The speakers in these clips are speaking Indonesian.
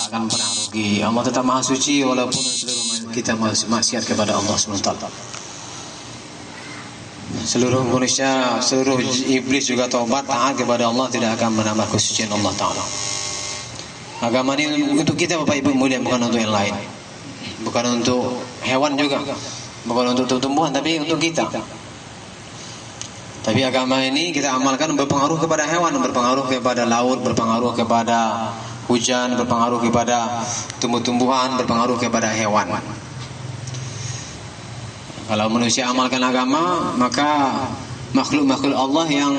tak akan pernah rugi. Allah tetap maha suci walaupun seluruh kita maksiat kepada Allah SWT. Seluruh manusia, seluruh iblis juga taubat taat kepada Allah, tidak akan menambah kesucian Allah Ta'ala. Agama ini untuk kita Bapak Ibu mulia, bukan untuk yang lain. Bukan untuk hewan juga, bukan untuk tumbuhan, tapi untuk kita. Tapi agama ini kita amalkan berpengaruh kepada hewan, berpengaruh kepada laut, berpengaruh kepada hujan, berpengaruh kepada tumbuh-tumbuhan, berpengaruh kepada hewan. Kalau manusia amalkan agama, maka makhluk-makhluk Allah yang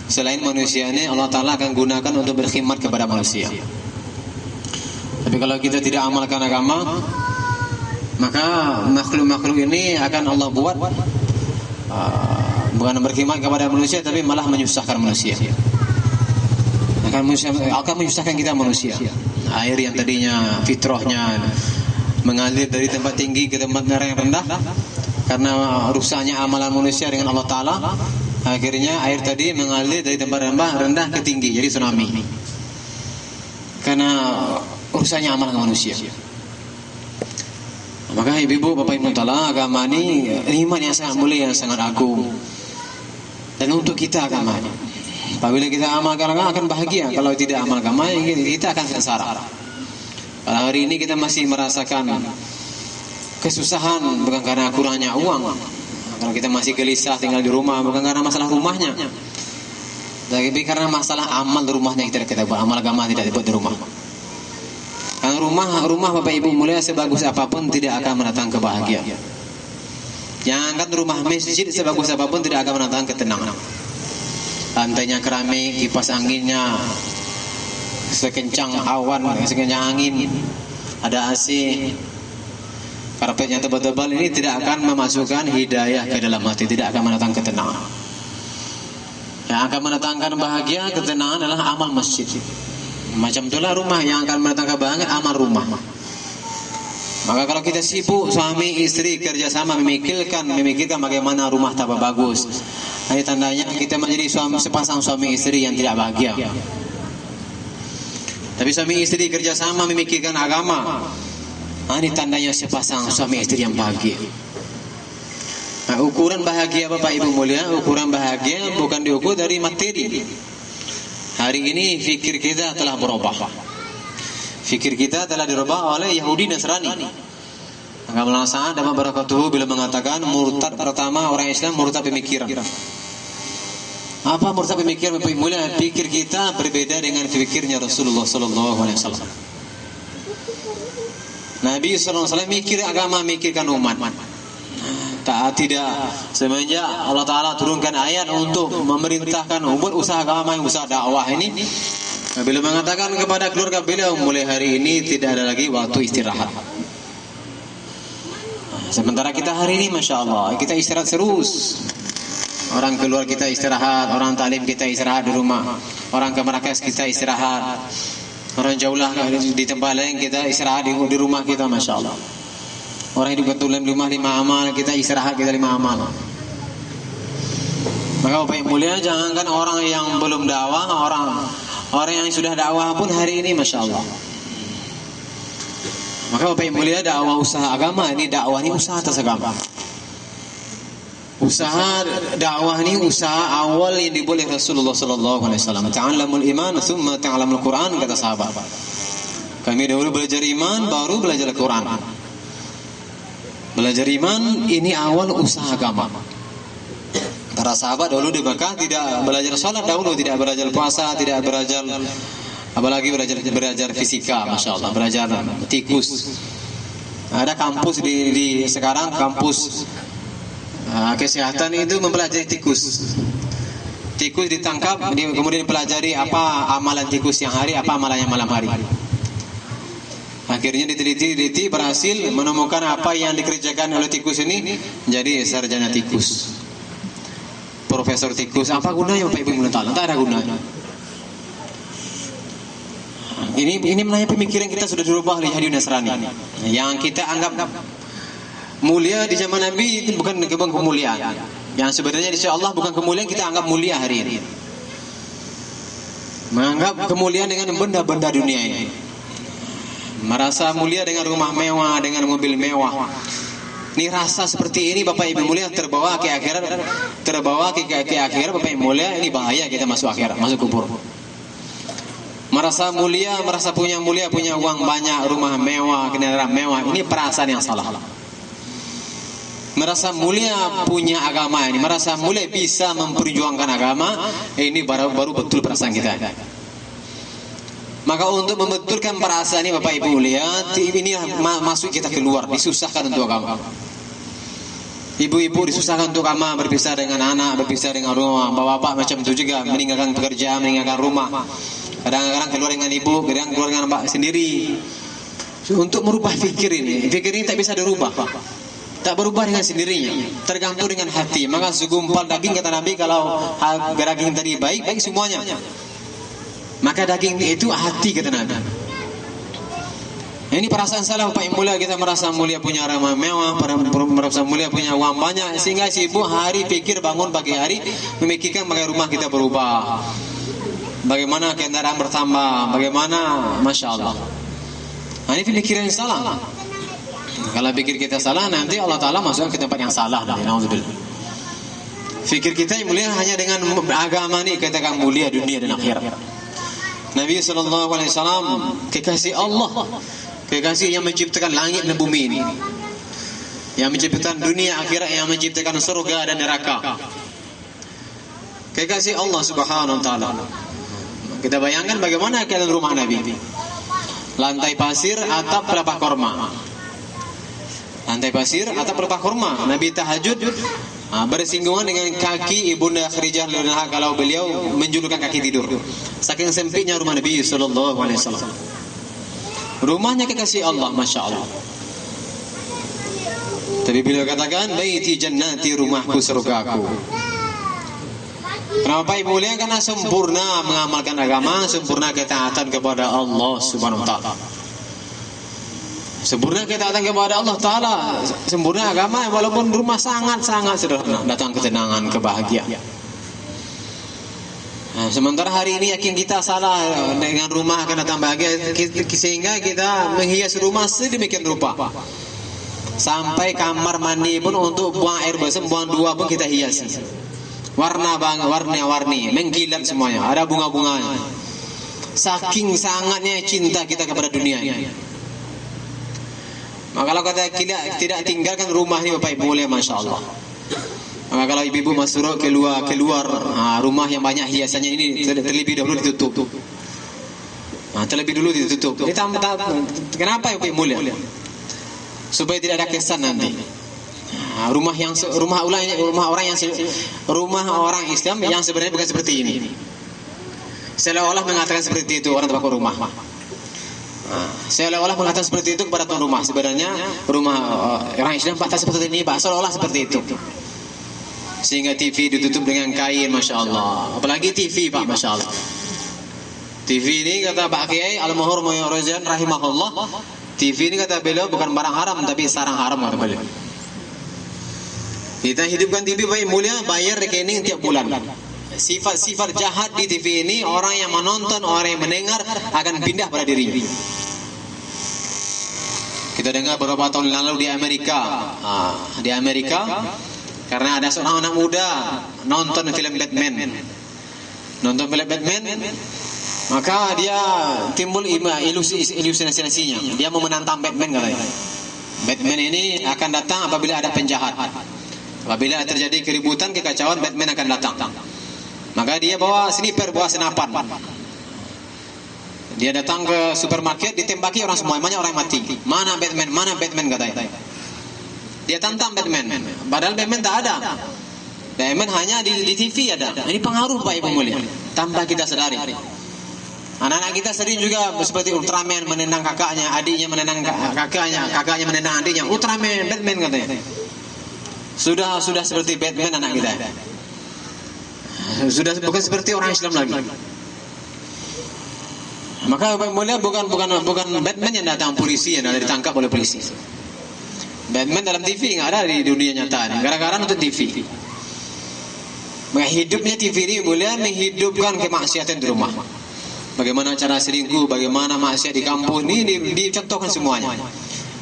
selain manusia ini Allah Ta'ala akan gunakan untuk berkhidmat kepada manusia. Tapi kalau kita tidak amalkan agama, maka makhluk-makhluk ini akan Allah buat bukan berkhidmat kepada manusia, tapi malah menyusahkan manusia. Akan menyusahkan kita manusia. Air yang tadinya fitrahnya mengalir dari tempat tinggi ke tempat yang rendah, karena rusaknya amalan manusia dengan Allah Ta'ala, akhirnya air tadi mengalir dari tempat rendah ke tinggi, jadi tsunami. Karena rusaknya amalan manusia. Maka ibu-ibu, bapak ibu Ta'ala, agama ini iman yang sangat mulia, yang sangat agung. Dan untuk kita agama ini, apabila kita amalkan agama akan bahagia. Kalau tidak amal agama, kita akan sengsara. Kalau hari ini kita masih merasakan kesusahan bukan karena kurangnya uang. Kalau kita masih gelisah tinggal di rumah, bukan karena masalah rumahnya, tapi karena masalah amal di rumahnya kita buat. Amal agama tidak dibuat di rumah. Karena rumah bapak ibu mulia sebagus apapun tidak akan mendatangkan kebahagiaan. Jangankan rumah masjid sebagus apapun tidak akan mendatangkan ketenangan. Lantainya keramik, kipas anginnya sekencang awan, sekencang angin, ada AC, karpetnya tebal-tebal, ini tidak akan memasukkan hidayah ke dalam hati, tidak akan mendatangkan ketenangan. Yang akan mendatangkan bahagia, ketenangan adalah amal masjid. Macam itulah rumah yang akan mendatangkan bahagia, amal rumah. Maka kalau kita sibuk suami istri kerjasama memikirkan bagaimana rumah tambah bagus, ini tandanya kita menjadi sepasang suami istri yang tidak bahagia. Tapi suami istri kerjasama memikirkan agama, ini tandanya sepasang suami istri yang bahagia. Nah, ukuran bahagia bapak ibu mulia, ukuran bahagia bukan diukur dari materi. Hari ini fikir kita telah berubah. Fikir kita telah dirubah oleh Yahudi Nasrani. Agama Sa'ad dan Barakatuhu bila mengatakan murtad pertama orang Islam murtad pemikiran. Apa murtad pemikiran? Mulai pikir kita berbeda dengan fikirnya Rasulullah Sallallahu Alaihi Wasallam. Nabi Sallallahu Alaihi Wasallam mikir agama, mikirkan umat. Tidak semenjak Allah Ta'ala turunkan ayat untuk memerintahkan buat usaha agama, usaha dakwah ini, bila mengatakan kepada keluarga beliau, mulai hari ini tidak ada lagi waktu istirahat. Sementara kita hari ini Masya Allah kita istirahat terus. Orang keluar kita istirahat, orang taklim kita istirahat di rumah, orang ke markas kita istirahat, orang jauhlah di tempat lain kita istirahat di rumah kita Masya Allah. Orang hidup betul di rumah 5 amal, kita istirahat kita 5 amal. Maka Bapak yang mulia, jangankan orang yang belum dakwah, orang yang sudah dakwah pun hari ini Masya Allah. Maka Bapak yang mulia, dakwah usaha agama ini, dakwah ini usaha atas agama. Usaha dakwah ini usaha awal yang dibuat oleh Rasulullah Sallallahu Alaihi Wasallam. Ta'allamul iman, thumma ta'allamul Quran, kata sahabat. Kami dahulu belajar iman, baru belajar Al-Quran. Belajar iman ini awal usaha agama. Para sahabat dahulu di Mekah tidak belajar salat dahulu, tidak belajar puasa, tidak belajar apalagi belajar fisika, Masya Allah, belajar tikus. Ada kampus di sekarang kampus kesehatan itu mempelajari tikus. Tikus ditangkap, kemudian dipelajari apa amalan tikus yang hari, apa amalannya malam hari. Akhirnya diteliti berhasil menemukan apa yang dikerjakan oleh tikus ini, jadi sarjana tikus, profesor tikus. Apa gunanya Bapak Ibu Ta'ala? Tak ada gunanya. Ini menanya pemikiran kita sudah dirubah oleh Yahudi Nasrani. Yang kita anggap mulia di zaman Nabi itu bukan kemuliaan. Yang sebenarnya di sisi Allah bukan kemuliaan, kita anggap mulia hari ini. Menganggap kemuliaan dengan benda-benda dunia ini. merasa mulia dengan rumah mewah, dengan mobil mewah. Ini rasa seperti ini Bapak Ibu mulia terbawa ke akhirat, Bapak Ibu mulia, ini bahaya kita masuk akhirat, masuk kubur. Merasa mulia, merasa punya uang banyak, rumah mewah, kendaraan mewah, ini perasaan yang salah. Merasa mulia punya agama ini, merasa mulia bisa memperjuangkan agama, ini baru betul perasaan kita. Maka untuk membetulkan perasaan ini Bapak Ibu lihat, ini masuk kita keluar, disusahkan untuk agama. Ibu-ibu disusahkan untuk agama, berpisah dengan anak, berpisah dengan rumah. Bapak-bapak macam itu juga, meninggalkan pekerjaan, meninggalkan rumah. Kadang-kadang keluar dengan ibu, kadang keluar dengan bapak sendiri. Untuk merubah fikir ini tak bisa dirubah. Tak berubah dengan sendirinya, tergantung dengan hati. Maka segumpal daging kata Nabi, kalau daging tadi baik semuanya. Maka daging itu hati kata Nabi. Ini perasaan salah Bapak Ibu mulia, kita merasa mulia punya rumah mewah, merasa mulia punya uang banyak, sehingga sibuk hari pikir bangun pagi hari memikirkan bagaimana rumah kita berubah, bagaimana kendaraan bertambah, bagaimana, masya Allah. Nah, ini pikiran yang salah. Kalau pikir kita salah, nanti Allah Ta'ala masukkan ke tempat yang salah. Fikir kita yang mulia hanya dengan agama ini, katakan mulia dunia dan akhirat. Nabi SAW kekasih Allah, kekasih yang menciptakan langit dan bumi ini, yang menciptakan dunia akhirat, yang menciptakan surga dan neraka, kekasih Allah Subhanahu Wa Ta'ala. Kita bayangkan bagaimana keadaan rumah Nabi, lantai pasir, atap pelepah korma. Lantai pasir atau pelepah kurma. Nabi tahajud bersinggungan dengan kaki Ibunda Khadijah radhiyallahu kalau beliau menjulurkan kaki tidur. Saking sempitnya rumah Nabi sallallahu alaihi wasallam. Rumahnya kekasih Allah, masya Allah. Tapi beliau katakan, baiti jannati, rumahku surgaku. Kenapa Ibu mulia? Karena sempurna mengamalkan agama, sempurna ketaatan kepada Allah Subhanahu wa taala. Sempurna ketaatan kepada Allah Ta'ala, sempurna agama, walaupun rumah sangat-sangat sederhana, datang ketenangan, kebahagiaan. Nah, sementara hari ini yakin kita salah, dengan rumah akan datang bahagia, sehingga kita menghias rumah sedemikian rupa. Sampai kamar mandi pun untuk buang air basah, buang dua pun kita hiasi. Warna-warni, mengkilat semuanya, ada bunga-bunganya. Saking sangatnya cinta kita kepada dunia ini. Maka kalau kita tidak tinggalkan rumah ini Bapak Ibu mulia, masya Allah. Maka kalau ibu-ibu masuk keluar rumah yang banyak hiasannya ini terlebih dahulu ditutup. Terlebih dulu ditutup. Kenapa Bapak Ibu mulia? Supaya tidak ada kesan nanti. Rumah orang Islam yang sebenarnya bukan seperti ini. Seolah-olah mengatakan seperti itu orang tempat rumah. Seolah-olah mengatakan seperti itu kepada tuan rumah. Sebenarnya rumah orang Islam tak seperti ini, Pak. Seolah-olah seperti itu. Sehingga TV ditutup dengan kain, masya Allah. Apalagi TV, Pak, masya Allah. TV ini kata Pak Kiai Al-Muhur Rozan rahimahullah, TV ini kata beliau bukan barang haram, tapi sarang haram kata beliau. Kita hidupkan TV Bapak mulia, bayar rekening tiap bulan. Sifat-sifat jahat di TV ini, orang yang menonton, orang yang mendengar akan pindah pada dirinya. Kita dengar beberapa tahun lalu di Amerika, karena ada seorang anak muda nonton film Batman, maka dia timbul ilusinasinya, dia mau menantang Batman katanya. Batman ini akan datang apabila ada penjahat, apabila terjadi keributan, kekacauan, Batman akan datang. Maka dia bawa sniper, bawa senapan. Dia datang ke supermarket, ditembaki orang semua, banyak orang mati. Mana Batman katanya. Dia tantang Batman. Padahal Batman tak ada. Batman hanya di TV ada. Ini pengaruh Pak Ibu mulia, tanpa kita sadari. Anak-anak kita sering juga seperti Ultraman menendang kakaknya, adiknya menendang kakaknya menendang adiknya. Ultraman, Batman katanya. Sudah seperti Batman anak kita. Sudah bukan seperti orang Islam lagi. Maka Bapak mulia bukan Batman yang datang, polisi yang ditangkap oleh polisi. Batman dalam TV nggak ada di dunia nyata. Gara-gara nonton TV. Maka hidupnya TV ini mulia menghidupkan kemaksiatan di rumah. bagaimana cara selingkuh, bagaimana maksiat di kampung, ini dicontohkan semuanya.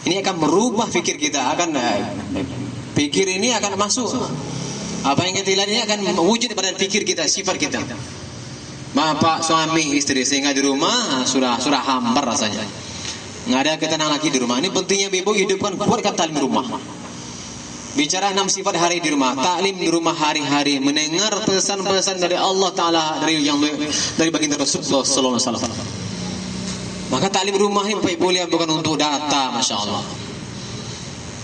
Ini akan merubah pikir kita, pikir ini akan masuk. Apa yang kita lihat ini akan mewujud pada pikir kita, sifat kita. Bapak, suami, istri, sehingga di rumah sudah hambar rasanya. Nggak ada ketenangan lagi di rumah. Ini pentingnya ibu hidupkan, kuatkan taklim rumah. Bicara 6 sifat hari di rumah, taklim di rumah hari-hari, mendengar pesan-pesan dari Allah Taala, dari baginda Rasulullah Sallallahu Alaihi Wasallam. Maka taklim rumah ini Bapak Ibu lihat bukan untuk data, masya Allah,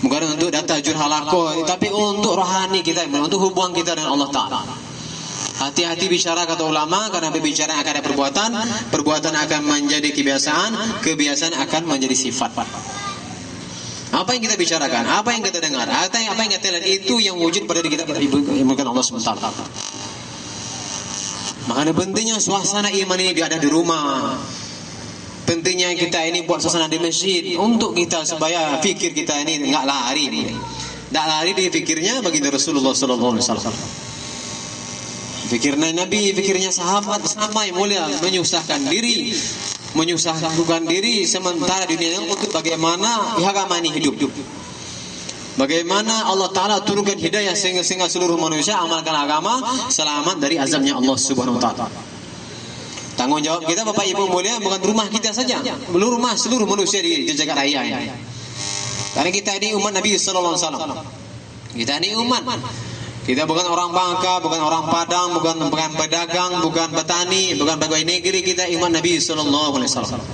bukan untuk data jurhalako, tapi untuk rohani kita, untuk hubungan kita dengan Allah Taala. Hati-hati bicara, kata ulama, karena berbicara akan ada perbuatan akan menjadi kebiasaan akan menjadi sifat. Apa yang kita bicarakan, apa yang kita dengar, apa yang kita lihat, itu yang wujud pada diri kita, bukan Allah SWT. Makanya pentingnya suasana iman ini ada di rumah. Pentingnya kita ini buat suasana di masjid untuk kita, supaya fikir kita ini enggak lari. Enggak lari di fikirnya baginda Rasulullah sallallahu alaihi wasallam. Fikirnya Nabi, fikirnya sahabat sama yang mulia, menyusahkan diri sementara dunia untuk bagaimana agama ini hidup. Bagaimana Allah Ta'ala turunkan hidayah sehingga seluruh manusia amalkan agama, selamat dari azabnya Allah Subhanahu Wa Ta'ala. Tanggung jawab kita Bapak Ibu mulia bukan rumah kita saja, rumah seluruh manusia di jagat raya ini. Karena kita ini umat Nabi Sallallahu Alaihi Wasallam. Kita ini umat. Kita bukan orang Bangka, bukan orang Padang, bukan pedagang, bukan petani, bukan pegawai negeri. Kita iman Nabi Sallallahu Alaihi Wasallam.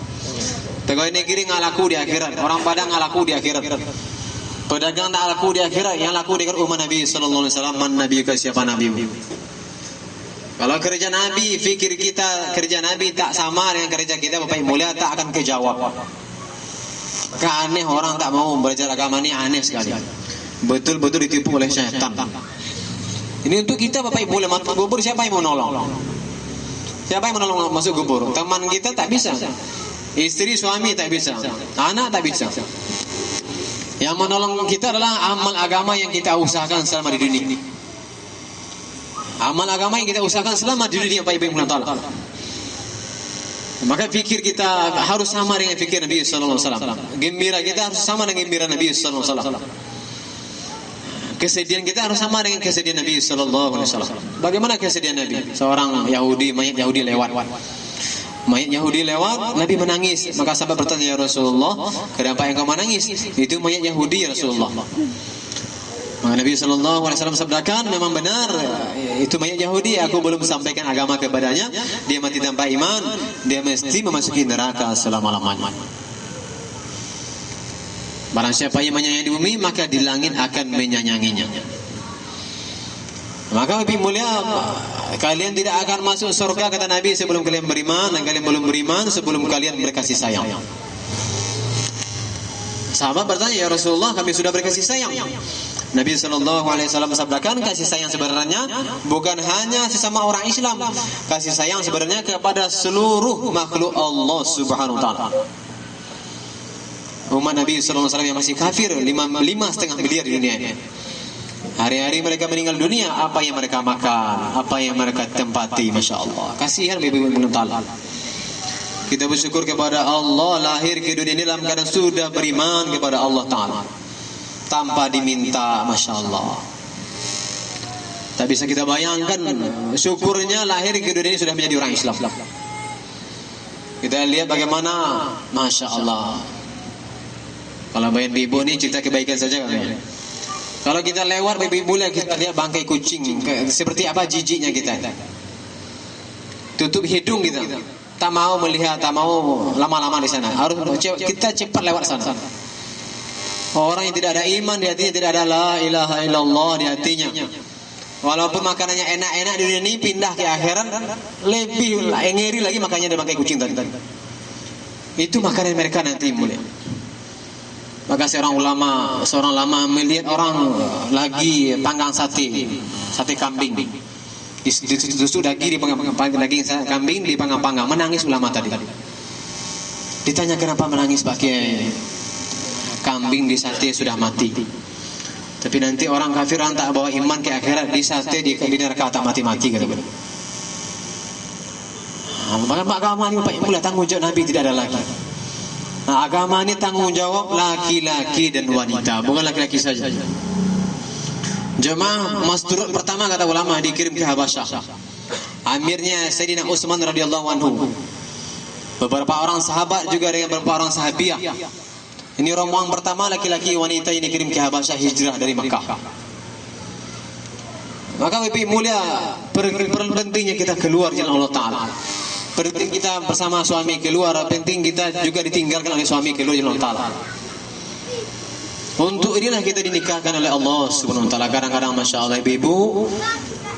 Pegawai negeri nggak laku di akhirat, orang Padang nggak laku di akhirat, pedagang nggak laku di akhirat. Yang laku di akhirat umat Nabi Sallallahu Alaihi Wasallam. Man Nabi ke siapa Nabi? Kalau kerja Nabi, fikir kita kerja Nabi tak sama dengan kerja kita, Bapak Ibu mulia, tak akan kejawab. Aneh, orang tak mau belajar agama ini aneh sekali. Betul-betul ditipu oleh syaitan. Ini untuk kita Bapak Ibu mulia, masuk kubur siapa yang mau nolong? Siapa yang menolong masuk kubur? Teman kita tak bisa, istri suami tak bisa, anak tak bisa. Yang menolong kita adalah amal agama yang kita usahakan selama di dunia. Amal agama yang kita usahakan selama di dunia Bapak Ibu mulia taala. Maka fikir kita harus sama dengan fikir Nabi Sallallahu Alaihi Wasallam. Gembira kita harus sama dengan gembira Nabi Sallallahu Alaihi Wasallam. Kesedihan kita harus sama dengan kesedihan Nabi Sallallahu Alaihi Wasallam. Bagaimana kesedihan Nabi? Seorang Yahudi, mayat Yahudi lewat. Mayat Yahudi lewat, Nabi menangis. Maka sahabat bertanya, ya Rasulullah, kenapa engkau menangis? Itu mayat Yahudi ya Rasulullah. Maka Nabi Sallallahu Alaihi Wasallam sabdakan, memang benar, itu mayat Yahudi. Aku belum sampaikan agama kepadanya. Dia mati tanpa iman, dia mesti memasuki neraka selama-lamanya. Barang siapa yang menyayangi di bumi, maka di langit akan menyayanginya. Maka lebih mulia, kalian tidak akan masuk surga kata Nabi sebelum kalian beriman, dan kalian belum beriman sebelum kalian berkasih sayang. Sahabat bertanya, ya Rasulullah, kami sudah berkasih sayang. Nabi Sallallahu Alaihi Wasallam sabdakan, kasih sayang sebenarnya bukan hanya sesama orang Islam, kasih sayang sebenarnya kepada seluruh makhluk Allah Subhanahu Wa Taala. Umat Nabi Sallallahu Alaihi Wasallam yang masih kafir 5,5 miliar di dunia ini. Hari-hari mereka meninggal dunia, apa yang mereka makan, apa yang mereka tempati, masya Allah. Kasihan ibu-ibu mental. Kita bersyukur kepada Allah, lahir ke dunia ini dalam keadaan sudah beriman kepada Allah Ta'ala, tanpa diminta, masya Allah. Tak bisa kita bayangkan syukurnya lahir ke dunia ini sudah menjadi orang Islam. Kita lihat bagaimana, masya Allah. Kalau bayar ibu ini cerita kebaikan saja kan. Kalau kita lewat ibu kita lihat bangkai kucing, seperti apa jijiknya kita. Tutup hidung kita. Tak mau melihat, tak mau lama-lama di sana. Harus kita cepat lewat sana. Orang yang tidak ada iman di hatinya, tidak ada la ilaha illallah di hatinya. Walaupun makanannya enak-enak di dunia ini, pindah ke akhirat lebih ngeri lagi makannya dari bangkai kucing tadi. Itu makanan mereka nanti mulia. Maka seorang lama melihat orang lagi panggang sate kambing. Ditusuk daging daging kambing dipanggang-panggang, menangis ulama tadi. Ditanya kenapa menangis pakai kambing di sate sudah mati. Tapi nanti orang kafir orang tak bawa iman ke akhirat di sate di neraka tak mati-mati kata. Maka agama ini Bapak Ibu mulai tanggung jawab Nabi tidak ada lagi. Agama ini tanggung jawab laki-laki dan wanita, bukan laki-laki saja. Jemaah Masturut pertama kata ulama dikirim ke Habasyah. Amirnya Sayyidina Utsman radhiyallahu anhu. Beberapa orang sahabat juga dengan beberapa orang sahabiah. Ini rombongan pertama laki-laki wanita ini dikirim ke Habasyah hijrah dari Makkah. Maka lebih mulia pentingnya kita keluar jalan Allah Ta'ala. Penting kita bersama suami keluar, penting kita juga ditinggalkan oleh suami keluar jalan Allah Ta'ala. Untuk inilah kita dinikahkan oleh Allah Subhanahu wa Ta'ala. Kadang-kadang Masya Allah ibu,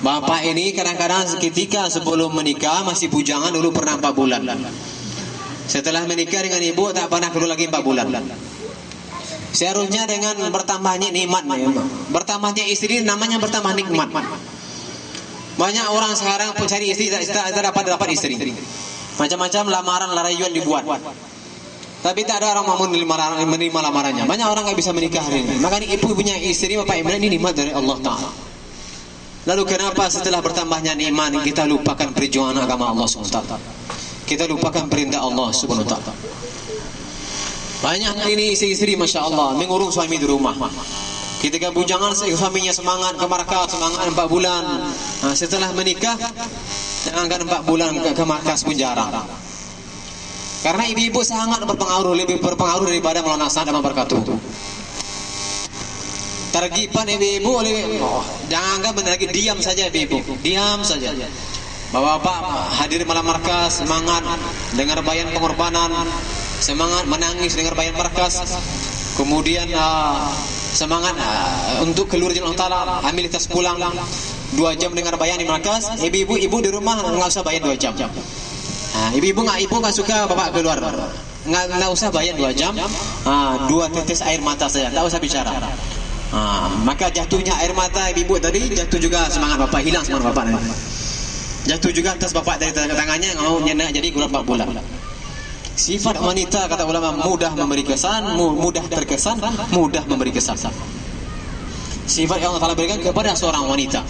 bapak ini kadang-kadang ketika sebelum menikah masih bujangan dulu pernah 4 bulan. Setelah menikah dengan ibu tak pernah keluar lagi 4 bulan. Seharusnya dengan bertambahnya nikmat, bertambahnya istri namanya bertambah nikmat. Banyak orang sekarang pun cari istri tak dapat istri. Macam-macam lamaran larayuan dibuat. Tapi tak ada orang mau menerima lamarannya. Banyak orang nggak bisa menikah hari ini. Maka ibu punya istri, bapak ibu ini nikmat dari Allah Ta'ala. Lalu kenapa setelah bertambahnya nikmat kita lupakan perjuangan agama Allah SWT? Kita lupakan perintah Allah SWT. Banyak ini istri-istri Masya Allah mengurung suami di rumah. Ketika bujangan suaminya semangat ke markas, semangat 4 bulan. Setelah menikah jangankan 4 bulan ke markas pun jarang. Karena ibu-ibu sangat berpengaruh, lebih berpengaruh daripada Maulana Sa'ad dan Barakatuh. Tergipan ibu-ibu oleh jangan lagi diam saja ibu-ibu, diam saja. Bapak-bapak hadir malam markas, semangat dengar bayan pengorbanan, semangat menangis dengar bayan markas, kemudian semangat untuk keluar jalan Allah Ta'ala, ambil tas pulang 2 jam dengar bayan di markas. Ibu-ibu di rumah nggak usah bayar 2 jam. Ibu nggak suka bapak keluar, nggak usah bayar 2 jam, 2 tetes air mata saja, nggak usah bicara. Maka jatuhnya air mata ibu tadi jatuh juga semangat bapak, hilang semangat bapak tadi. Jatuh juga atas bapak dari tangannya, mau nyenak jadi kurang 4 bulan. Sifat wanita kata ulama mudah memberi kesan, mudah terkesan, mudah memberi kesan. Sifat yang Allah Ta'ala berikan kepada seorang wanita.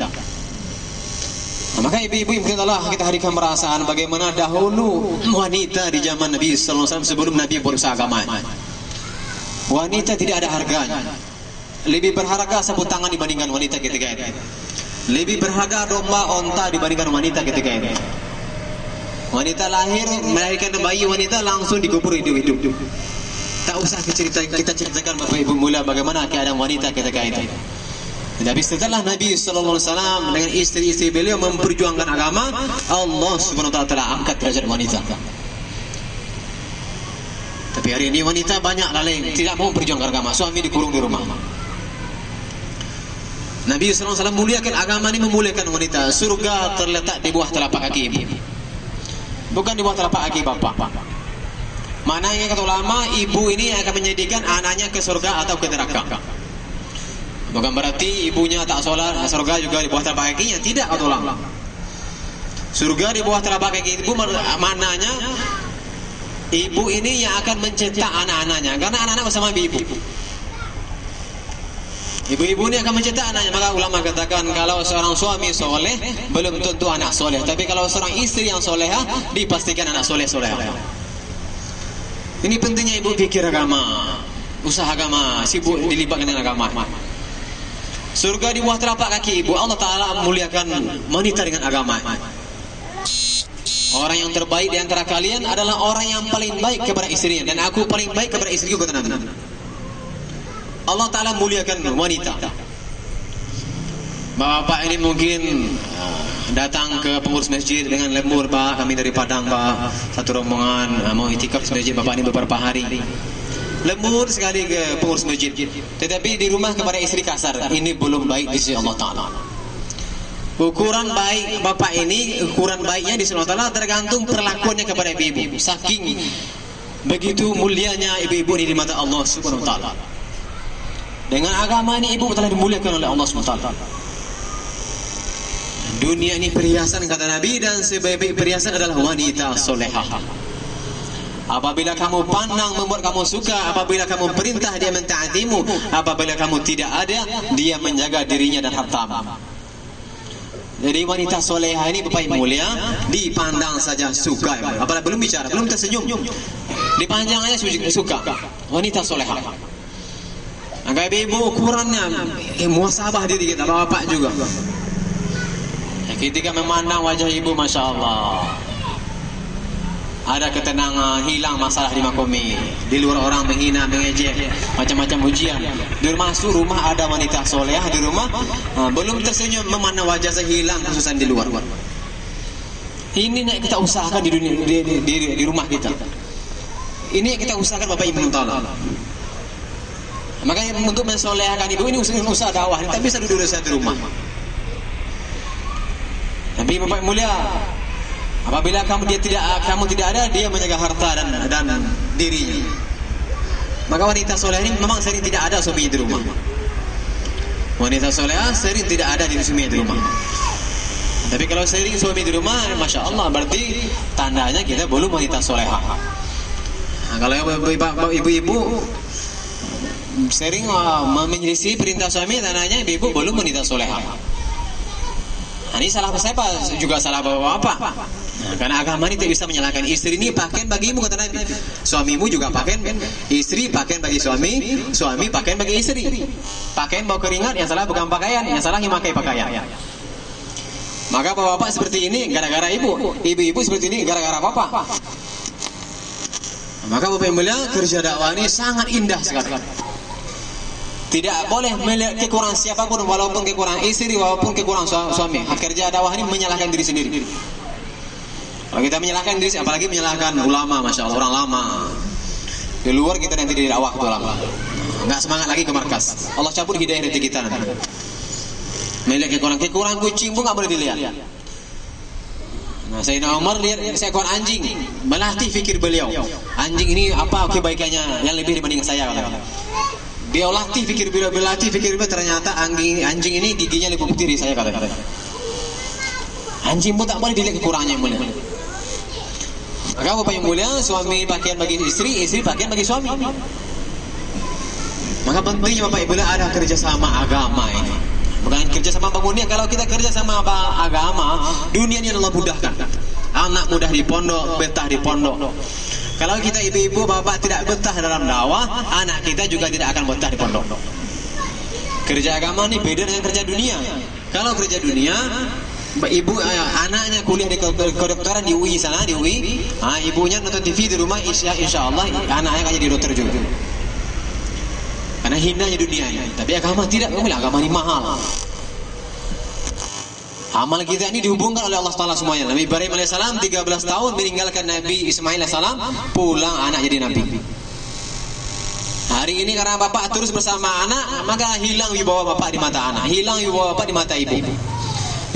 Maka ibu-ibu yang Allah kita hadirkan perasaan bagaimana dahulu wanita di zaman Nabi Sallallahu Alaihi Wasallam sebelum Nabi berusaha agama. Wanita tidak ada harganya. Lebih berharga sapu tangan dibandingkan wanita ketika itu. Lebih berharga domba onta dibandingkan wanita ketika itu. Wanita melahirkan bayi wanita langsung dikubur hidup-hidup. Tak usah kita ceritakan Bapak Ibu mula bagaimana keadaan wanita ketika itu. Tapi setelah Nabi Sallallahu Alaihi Wasallam dengan istri-istri beliau memperjuangkan agama, Allah Subhanahu Wa Taala telah angkat derajat wanita. Tapi hari ini wanita banyak lalai, tidak mau berjuangkan agama, suami dikurung di rumah. Nabi Sallallahu Alaihi Wasallam muliakan agama ini, memuliakan wanita. Surga terletak di bawah telapak kaki ibu, bukan di bawah telapak kaki bapak. Maknanya kata ulama, ibu ini akan menjadikan anaknya ke surga atau ke neraka. Bukan berarti ibunya tak sholat, surga juga di bawah telapak kakinya. Tidak, kata ulama. Surga di bawah telapak kaki ibu maknanya ibu ini yang akan mencetak anak-anaknya, karena anak-anak bersama ibu. Ibu-ibu ini akan mencetak anaknya. Maka ulama katakan kalau seorang suami soleh belum tentu anak soleh, tapi kalau seorang istri yang soleha dipastikan anak soleh-soleha. Ini pentingnya ibu pikir agama, usaha agama, sibuk dilibatkan dengan agama. Surga di bawah telapak kaki ibu. Allah Ta'ala memuliakan wanita dengan agama. Orang yang terbaik di antara kalian adalah orang yang paling baik kepada istrinya, dan aku paling baik kepada istriku, kata Nabi. Allah Ta'ala muliakan wanita. Bapak ini mungkin datang ke pengurus masjid dengan lembur, Pak, kami dari Padang, Pak, satu rombongan mau itikaf di masjid Bapak ini beberapa hari. Lembur sekali ke pengurus masjid, tetapi di rumah kepada istri kasar. Ini belum baik di sisi Allah Ta'ala. Ukuran baik bapak ini, ukuran baiknya di sisi Allah Ta'ala tergantung perlakuannya kepada ibu-ibu. Saking begitu mulianya ibu-ibu di mata Allah Subhanahu Wa Ta'ala. Dengan agama ini ibu telah dimuliakan oleh Allah SWT. Dunia ini perhiasan kata Nabi, dan sebaik-baik perhiasan adalah wanita solehah. Apabila kamu pandang membuat kamu suka, apabila kamu perintah dia mentaatimu, apabila kamu tidak ada dia menjaga dirinya dan hartamu. Jadi wanita soleha ini Bapak Ibu mulia dipandang saja suka, apalagi belum bicara, belum tersenyum, dipandang aja suka. Wanita soleha. Maka ibu ukurannya muhasabah diri kita, bapak juga. Ketika memandang wajah ibu, masya Allah, ada ketenangan, hilang masalah di makomi. Di luar orang menghina, mengejek, macam-macam ujian. Di rumah ada wanita soleh di rumah, belum tersenyum, memandang wajah saya hilang kesusahan di luar. Ini yang kita usahakan di dunia, di rumah kita. Ini yang kita usahakan Bapak Ibu Ta'ala. Makanya untuk mensolehkan ibu ini usaha dakwah, tak bisa duduk di rumah. Tapi Bapak mulia, apabila kamu tidak ada, dia menjaga harta dan dirinya. Maka wanita soleh ini memang sering tidak ada suaminya di rumah. Wanita soleh sering tidak ada di suaminya di rumah. Tapi kalau sering suami di rumah, masya Allah, berarti tandanya kita belum wanita soleha. Nah, kalau ibu-ibu sering menyelisih perintah suami, tandanya ibu belum wanita soleha. Nah, ini salah siapa? Juga salah bapak. Nah, karena agama ini tidak bisa menyalahkan. Istri ini pakaian bagimu, kata Nabi. Suamimu juga pakaian. Istri pakaian bagi suami, suami pakaian bagi istri. Pakaian bau keringat, yang salah bukan pakaian, yang salah memakai pakaian. Maka bapak seperti ini gara-gara ibu, ibu seperti ini gara-gara bapak. Maka Bapak yang mulia, kerja dakwah ini sangat indah sekali. Tidak boleh melihat kekurangan siapapun, walaupun kekurangan istri, walaupun kekurangan suami. Kerja dakwah ini menyalahkan diri sendiri. Kalau kita menyalahkan diri, apalagi menyalahkan ulama, masya Allah, orang lama. Di luar kita nanti di dakwah itu lama. Nggak semangat lagi ke markas. Allah cabut hidayah dari kita nanti. Melihat kekurangan kucing pun nggak boleh dilihat. Nah, Sayyidina Umar lihat seekor anjing, melatih fikir beliau. Anjing ini apa kebaikannya yang lebih dibanding saya, kata. Dia latih fikir beliau, ternyata anjing ini giginya lebih putih dari saya, kata. Anjing pun tak boleh dilihat kekurangannya yang mulia. Maka Bapak yang mulia, suami pakaian bagi istri, istri pakaian bagi suami. Maka pentingnya Bapak Ibu ada kerjasama agama ini. Bukan kerja sama bangunnya. Kalau kita kerja sama agama, dunia ini Allah mudahkan. Anak mudah di pondok, betah di pondok. Kalau kita ibu-ibu, bapak tidak betah dalam dakwah, anak kita juga tidak akan betah di pondok. Kerja agama ini beda dengan kerja dunia. Kalau kerja dunia, ibu anaknya kuliah di kedokteran di UI sana, di UI, ibunya nonton TV di rumah, insya Allah anaknya akan jadi dokter juga. Karena hinanya dunia ini. Tapi agama tidak, agama ini mahal. Amal kita ini dihubungkan oleh Allah Ta'ala semuanya. Nabi Ibrahim AS 13 tahun meninggalkan Nabi Ismail AS, pulang anak jadi Nabi. Hari ini karena bapak terus bersama anak, maka hilang wibawa bapak di mata anak, hilang wibawa bapak di mata ibu.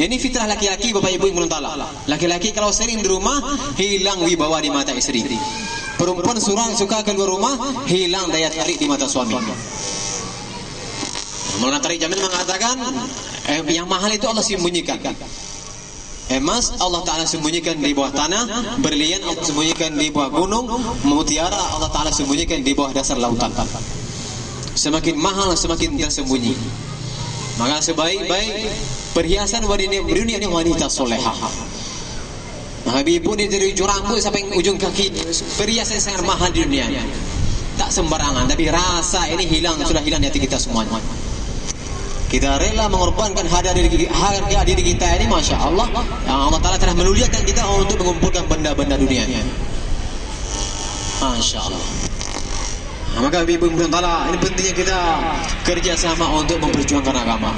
Ini fitrah laki-laki, Bapak Ibu yang ta'ala. Laki-laki kalau sering di rumah, hilang wibawa di mata istri. Perempuan suka keluar rumah, hilang daya tarik di mata suami. Maulana Tarik Jamil mengatakan, yang mahal itu Allah sembunyikan. Emas Allah Ta'ala sembunyikan di bawah tanah, berlian Allah sembunyikan di bawah gunung, mutiara Allah Ta'ala sembunyikan di bawah dasar lautan. Semakin mahal, semakin tersembunyi. Maka sebaik-baik perhiasan dunia ini wanita solehah. Maka ibu ini dari ujung rambut sampai ujung kaki, perhiasan sangat mahal di dunia. Tak sembarangan, tapi rasa ini sudah hilang di hati kita semuanya. Kita rela mengorbankan harga diri kita ini, masya Allah. Yang Allah Ta'ala telah memuliakan kita untuk mengumpulkan benda-benda dunia. Masya Allah. Nah, maka ibu ta'ala, ini pentingnya kita kerja sama untuk memperjuangkan agama.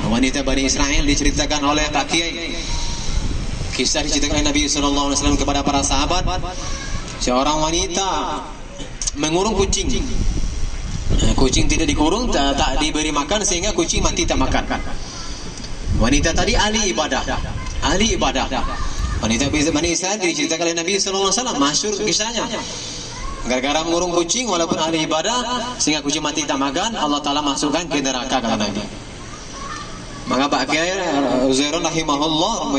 Wanita Bani Israel diceritakan oleh Pak Kiai. Kisah diceritakan oleh Nabi SAW kepada para sahabat. Seorang wanita mengurung kucing. Kucing tidak dikurung, tak diberi makan sehingga kucing mati tak makan. Wanita tadi ahli ibadah. Wanita Bani Israel diceritakan oleh Nabi SAW, masyhur kisahnya. Gara-gara mengurung kucing walaupun ahli ibadah sehingga kucing mati tak makan, Allah Ta'ala masukkan ke neraka, kata Nabi. Maka Pak Kiai Uzairon rahimahullah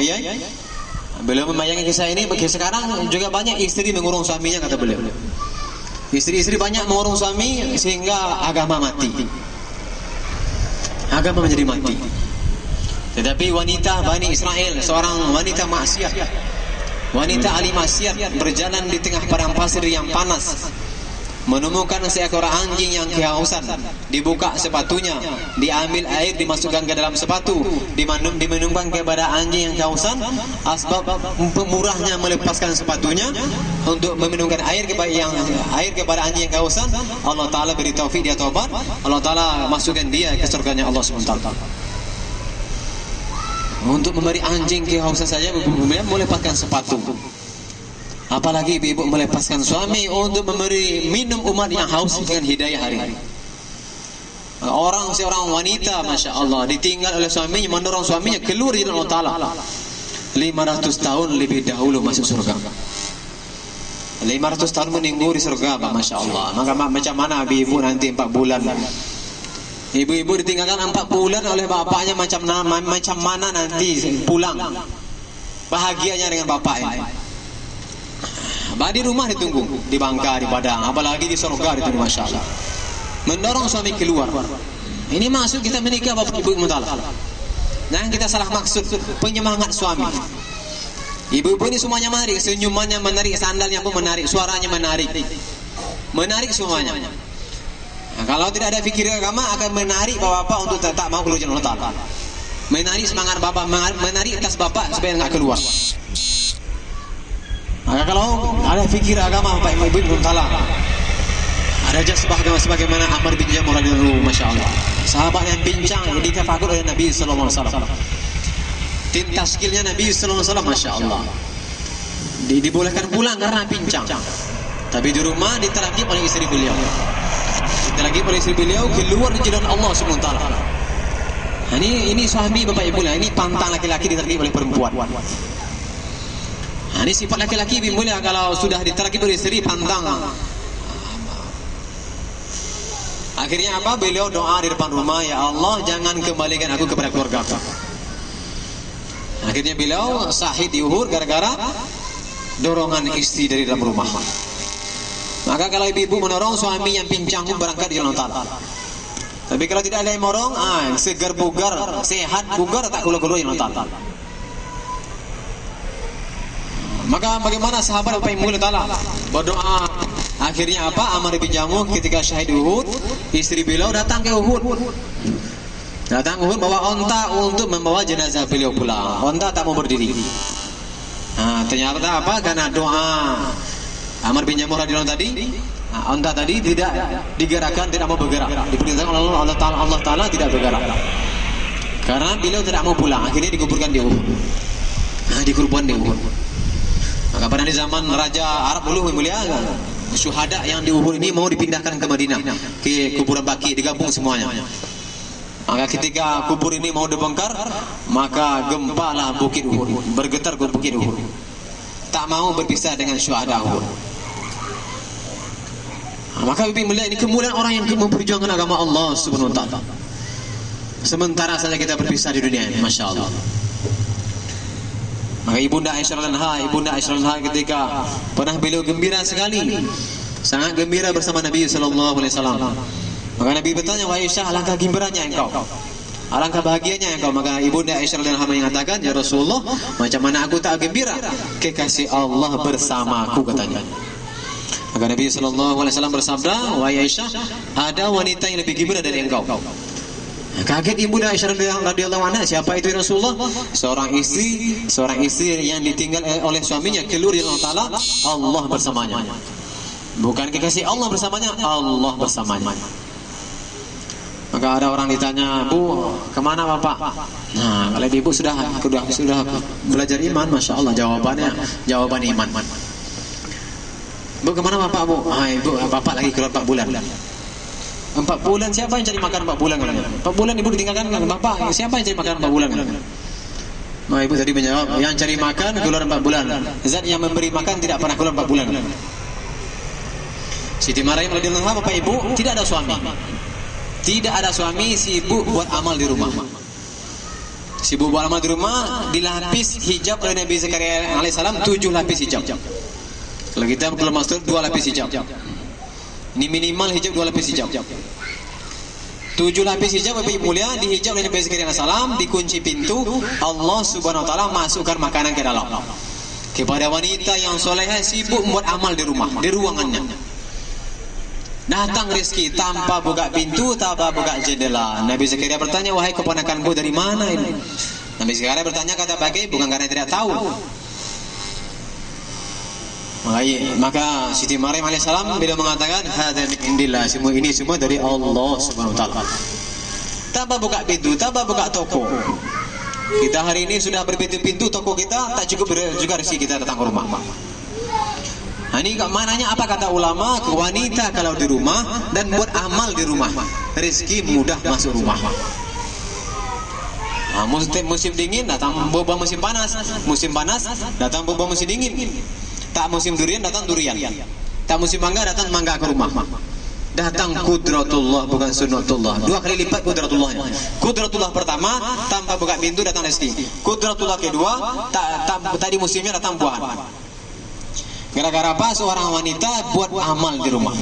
beliau membayangkan kisah ini. Sekarang juga banyak istri mengurung suaminya, kata beliau. Istri-istri banyak mengurung suami sehingga agama mati. Agama menjadi mati. Tetapi wanita Bani Israel, seorang wanita maksiat, wanita ahli maksiat, berjalan di tengah padang pasir yang panas, menemukan seekor anjing yang kehausan, dibuka sepatunya, diambil air dimasukkan ke dalam sepatu, diminumkan kepada anjing yang kehausan. Asbab pemurahnya melepaskan sepatunya untuk meminumkan air kepada anjing yang kehausan, Allah Ta'ala beri taufik, dia taubat, Allah Ta'ala masukkan dia ke surganya Allah SWT. Untuk memberi anjing kehausan saja melepaskan sepatu, apalagi ibu melepaskan suami untuk memberi minum umat yang haus dengan hidayah hari-hari. Seorang wanita, Masya Allah, ditinggal oleh suaminya, mendorong suaminya keluar dari Allah Ta'ala 500 tahun lebih dahulu masuk surga. 500 tahun menunggu di surga, Masya Allah. Maka macam mana ibu nanti 4 bulan? Ibu-ibu ditinggalkan 4 bulan oleh bapaknya, macam mana nanti pulang bahagianya dengan bapak ini? Di rumah ditunggu, di Bangka, di Padang, apalagi di surga ditunggu, Masya Allah. Mendorong suami keluar. Ini maksud kita menikah, Bapak Ibu Mutala. Jangan kita salah maksud, penyemangat suami. Ibu-ibu ini semuanya menarik, senyumannya menarik, sandalnya pun menarik, suaranya menarik, menarik semuanya. Nah, kalau tidak ada fikir agama akan menarik bapak untuk tak mau keluar dari Allah Ta'ala. Menarik semangat bapak, menarik tas bapak supaya enggak keluar. Maka kalau ada fikir agama Bapak Ibu belum salah. Ada jazbah sebagaimana Amr bin Jamuh radhiyallahu anhu, Masya Allah. Sahabat yang pincang ditafakur oleh Nabi sallallahu alaihi wasallam. Tinta skillnya Nabi sallallahu alaihi wasallam, Masya Allah. Dibolehkan pulang karena pincang. Tapi di rumah ditelaki oleh istri beliau. Ditelaki oleh istri beliau keluar dari jalan Allah Subhanahu wa taala. Ini suami Bapak Ibu lah, ini pantang laki-laki ditelaki oleh perempuan. Ini sifat laki-laki mulia, kalau sudah ditelaki oleh istri pantang. Akhirnya apa? Beliau doa di depan rumah, ya Allah jangan kembalikan aku kepada keluarga aku. Akhirnya beliau syahid di Uhud gara-gara dorongan istri dari dalam rumah. Maka kalau ibu-ibu mendorong suami yang pincang berangkat di jalan Allah. Tapi kalau tidak ada yang mendorong, segar bugar, sehat bugar, tak keluar-keluar jalan Allah. Maka bagaimana sahabat Bapak Ibu Ta'ala berdoa? Akhirnya apa? Amr bin Jamuh ketika syahid Uhud, istri beliau datang ke Uhud. Datang ke Uhud bawa onta untuk membawa jenazah beliau pulang. Onta tak mau berdiri. Ternyata apa? Karena doa Amr bin Jamuh radhiyallahu tadi, onta tadi tidak digerakkan, tidak mau bergerak. Diperintahkan oleh Allah Ta'ala tidak bergerak. Karena beliau tidak mau pulang. Akhirnya dikuburkan di Uhud. Dikuburkan di Uhud. Maka pada zaman Raja Arab dulu mulia, syuhada yang di Uhud ini mau dipindahkan ke Madinah, ke kuburan Baqi, digabung semuanya. Maka ketika kubur ini mau dibongkar, maka gempalah bukit Uhud, bergetar ke bukit Uhud. Tak mau berpisah dengan syuhada Uhud. Maka lebih mulia ini kemuliaan orang yang memperjuangkan agama Allah Subhanahu wa taala. Sementara saja kita berpisah di dunia ini, Masya Allah. Maka Ibunda Aisyah radhiyallahu anha ketika pernah beliau gembira sekali, sangat gembira bersama Nabi sallallahu alaihi wasallam. Maka Nabi bertanya, "Wahai Aisyah, alangkah gembiranya engkau? Alangkah bahagianya engkau?" Maka Ibunda Aisyah radhiyallahu anha mengatakan, "Ya Rasulullah, macam mana aku tak gembira? Kekasih Allah bersamaku," katanya. Maka Nabi sallallahu alaihi wasallam bersabda, "Wahai Aisyah, ada wanita yang lebih gembira dari engkau." Kaget Ibunda Aisyah radhiyallahu anha, siapa itu ya Rasulullah? Seorang istri yang ditinggal oleh suaminya keluar dari Allah Ta'ala, Allah bersamanya. Bukan kekasih Allah bersamanya, Allah bersamanya. Maka ada orang ditanya, "Bu, kemana Bapak?" Kalau ibu sudah belajar iman, Masya Allah, jawaban iman. "Bu, kemana Bapak, Bu?" "Ibu, Bapak lagi keluar 4 bulan." 4 bulan, siapa yang cari makan 4 bulan? 4 bulan ibu ditinggalkan bapak, siapa yang cari makan 4 bulan? Nah, ibu tadi menjawab, yang cari makan keluar 4 bulan. Zat yang memberi makan tidak pernah keluar 4 bulan. Siti Maryam radhiyallahu anha, Bapak Ibu, tidak ada suami. Tidak ada suami, sibuk buat amal di rumah. Sibuk buat amal di rumah, dilapis hijab oleh Nabi Zakaria alaihissalam 7 lapis hijab. Kalau kita belum masuk 2 lapis hijab. Ini minimal hijab 2 lapis hijab. 7 lapis hijab Bapak Ibu mulia, dihijab oleh Nabi Zakaria alaihissalam, dikunci pintu, Allah Subhanahu wa taala masukkan makanan ke dalam. Kepada wanita yang solehah sibuk membuat amal di rumah, di ruangannya. Datang rezeki tanpa buka pintu, tanpa buka jendela. Nabi Zakaria bertanya, wahai keponakanku, dari mana ini? Nabi Zakaria bertanya, kata bagai, bukan karena tidak tahu. Maka Siti Maryam alaihissalam bila mengatakan hadza min indillah, semua ini semua dari Allah Subhanahu wa taala. Tanpa buka pintu, tanpa buka toko. Kita hari ini sudah berpintu-pintu toko kita, tak cukup juga rezeki kita datang ke rumah. Nah, ini maknanya apa kata ulama? Wanita kalau di rumah dan buat amal di rumah, rezeki mudah masuk rumah. Nah, musim dingin datang boba musim panas, musim panas datang boba musim dingin. Tak musim durian datang durian, tak musim mangga datang mangga ke rumah. Datang kudratullah bukan sunnatullah. 2 kali lipat kudratullahnya. Kudratullah pertama tanpa buka pintu datang rezeki. Kudratullah kedua tadi musimnya datang buah. Gara-gara apa? Seorang wanita buat amal di rumah.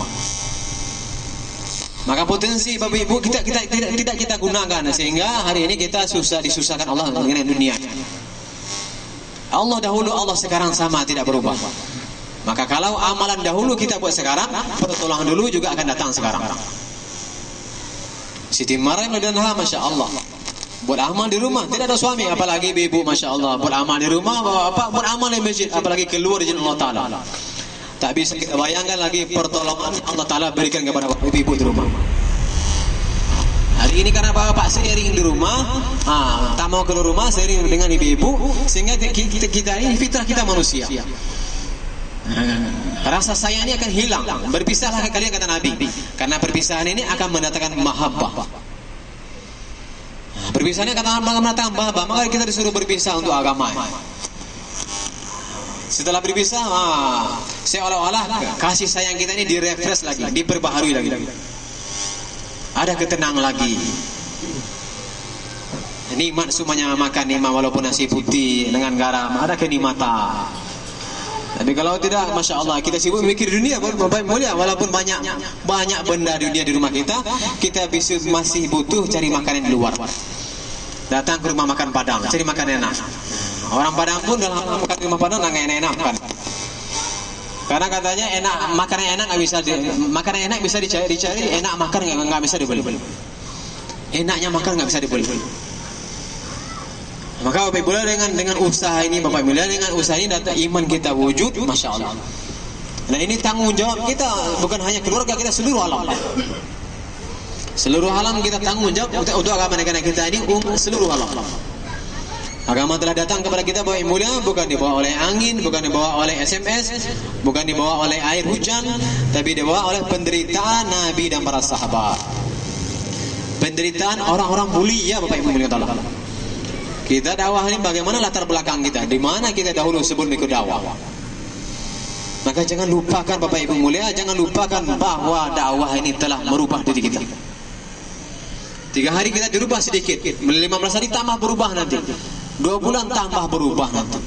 Maka potensi Bapak Ibu tidak kita gunakan, sehingga hari ini kita disusahkan Allah dengan dunia. Allah dahulu, Allah sekarang sama, tidak berubah. Maka kalau amalan dahulu kita buat sekarang, pertolongan dulu juga akan datang sekarang. Siti Maryam radhiyallahu anha, masya Allah, buat amal di rumah, tidak ada suami, apalagi ibu, masya Allah, buat amal di rumah, buat amal di masjid, apalagi keluar izin Allah Taala. Tak bisa kita bayangkan lagi pertolongan Allah Taala berikan kepada ibu di rumah. Hari ini karena bapak seiring di rumah, tak mau keluar rumah seiring dengan ibu-ibu, sehingga kita ini fitrah kita manusia. Rasa sayang ini akan hilang. Berpisahlah kalian kata Nabi, karena perpisahan ini akan mendatangkan mahabbah. Perpisahannya kata mendatangkan mahabbah, maka kita disuruh berpisah untuk agama. Setelah berpisah, seolah-olah kasih sayang kita ini direfresh lagi, diperbaharui lagi. Ada ketenangan lagi. Nikmat semuanya makan nikmat walaupun nasi putih dengan garam, ada kenikmatan. Tapi kalau tidak, masya Allah, kita sibuk mikir dunia, Bapak mulia, walaupun banyak benda dunia di rumah kita masih butuh cari makanan di luar. Datang ke rumah makan Padang, cari makan enak. Orang Padang pun dalam makan rumah Padang nggak enak kan. Karena katanya makanan enak bisa dicari, enak makan nggak bisa dibeli. Enaknya makan nggak bisa dibeli. Maka Bapak Ibu dengan usaha ini, Bapak Ibu dengan usaha ini data iman kita wujud, masya Allah. Nah ini tanggung jawab kita, bukan hanya keluarga kita, seluruh alam. Seluruh alam kita tanggung jawab untuk agama negara kita ini, seluruh alam. Agama telah datang kepada kita Bapak Ibu mulia, bukan dibawa oleh angin, bukan dibawa oleh SMS, bukan dibawa oleh air hujan, tapi dibawa oleh penderitaan Nabi dan para sahabat. Penderitaan orang-orang mulia Bapak Ibu mulia Allah. Kita dakwah ini bagaimana latar belakang kita, di mana kita dahulu sebelum ikut dakwah. Maka jangan lupakan Bapak Ibu mulia, jangan lupakan bahwa dakwah ini telah merubah diri kita. 3 hari kita dirubah sedikit, 15 hari tambah berubah nanti. 2 bulan tambah berubah nanti.